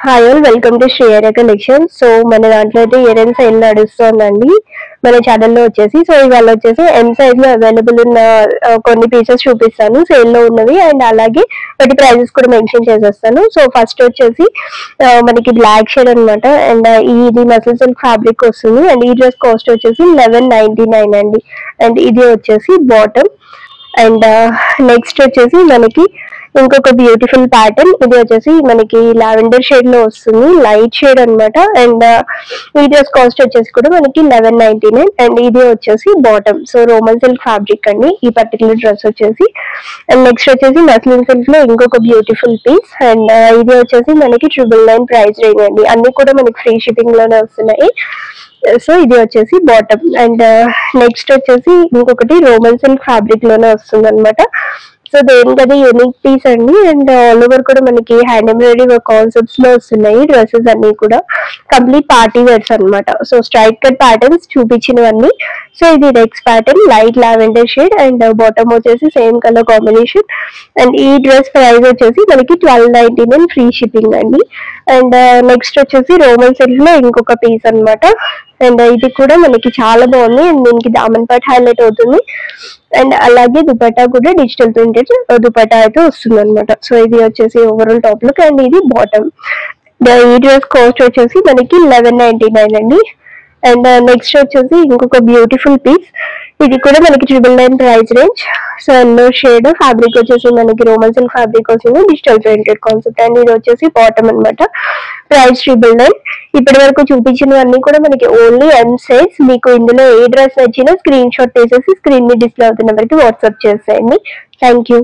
Hi all welcome to Shriyara collection. So మన దాంట్లో అయితే ఇయర్ అండ్ సేల్ నడుస్తుందండి మన ఛానల్లో వచ్చేసి. సో ఇవాళ వచ్చేసి ఎం సైజ్ లో అవైలబుల్ ఉన్న కొన్ని పీసెస్ చూపిస్తాను సేల్ లో ఉన్నవి, అండ్ అలాగే వాటి ప్రైజెస్ కూడా మెన్షన్ చేసేస్తాను. సో ఫస్ట్ వచ్చేసి మనకి బ్లాక్ షేడ్ అనమాట, అండ్ ఇది మసిల్ సిల్క్ ఫ్యాబ్రిక్ వస్తుంది, అండ్ ఈ డ్రెస్ కాస్ట్ వచ్చేసి 1199 అండి. అండ్ ఇది వచ్చేసి బాటమ్, అండ్ నెక్స్ట్ వచ్చేసి మనకి ఇంకొక బ్యూటిఫుల్ ప్యాటర్న్. ఇది వచ్చేసి మనకి లావెండర్ షేడ్ లో వస్తుంది, లైట్ షేడ్ అనమాట. అండ్ ఈ డ్రెస్ కాస్ట్ వచ్చేసి కూడా మనకి 1199, అండ్ ఇది వచ్చేసి bottom. So Roman silk fabric అండి ఈ పర్టికులర్ డ్రెస్ వచ్చేసి. అండ్ నెక్స్ట్ వచ్చేసి మస్లిన్ సిల్క్ లో ఇంకొక బ్యూటిఫుల్ పీస్, అండ్ ఇది వచ్చేసి మనకి 999 ప్రైస్ రేంజ్ అండి. అన్ని కూడా మనకి ఫ్రీ షిప్పింగ్ లోనే వస్తున్నాయి. సో ఇది వచ్చేసి బాటమ్, అండ్ నెక్స్ట్ వచ్చేసి ఇంకొకటి రోమన్ సిల్క్ ఫ్యాబ్రిక్ లోనే వస్తుంది అనమాట. సో దేనికది యూనిక్ పీస్ అండి, అండ్ ఆల్ ఓవర్ కూడా మనకి హ్యాండ్ ఎంబ్రాయిడరీ కాన్సెప్ట్స్ లో వస్తున్నాయి డ్రెస్సెస్ అన్ని కూడా. కంప్లీట్ పార్టీ వేర్స్ అనమాట. సో స్ట్రైట్ కట్ ప్యాటర్న్స్ చూపించినవన్నీ. సో ఇది next pattern light lavender shade, and bottom వచ్చేసి సేమ్ కలర్ కాంబినేషన్. అండ్ ఈ డ్రెస్ ప్రైస్ వచ్చేసి మనకి 1299 ఫ్రీ షిప్పింగ్ అండి. అండ్ నెక్స్ట్ వచ్చేసి రోమన్ సిల్క్ లో ఇంకొక పీస్ అనమాట, అండ్ ఇది కూడా మనకి చాలా బాగుంది, అండ్ దీనికి దామన్ పార్ట్ హైలైట్ అవుతుంది, అండ్ అలాగే దుపట్టా కూడా డిజిటల్ ప్రింటెడ్ దుపట్టా అయితే వస్తుంది అనమాట. సో ఇది వచ్చేసి ఓవరాల్ టాప్ లుక్, అండ్ ఇది బాటమ్. ఈ డ్రెస్ కాస్ట్ వచ్చేసి మనకి 1199 అండి. అండ్ నెక్స్ట్ వచ్చేసి ఇంకొక బ్యూటిఫుల్ పీస్, ఇది కూడా మనకి 999 price range. So yellow shade fabric వచ్చేసి మనకి రోమన్ సిల్క్ ఫ్యాబ్రిక్ వస్తుంది, డిజిటల్ ప్రింటెడ్ కాన్సెప్ట్, అండ్ ఇది వచ్చేసి బాటమ్ అనమాట. ప్రైస్ 999. ఇప్పటి వరకు చూపించినవన్నీ కూడా మనకి ఓన్లీ ఎం సైజ్. మీకు ఇందులో ఏ డ్రెస్ నచ్చినా స్క్రీన్ షాట్ తీసేసి స్క్రీన్ మీద డిస్ప్లే అవుతున్న వరకు వాట్సాప్ చేసేయండి. Thank you.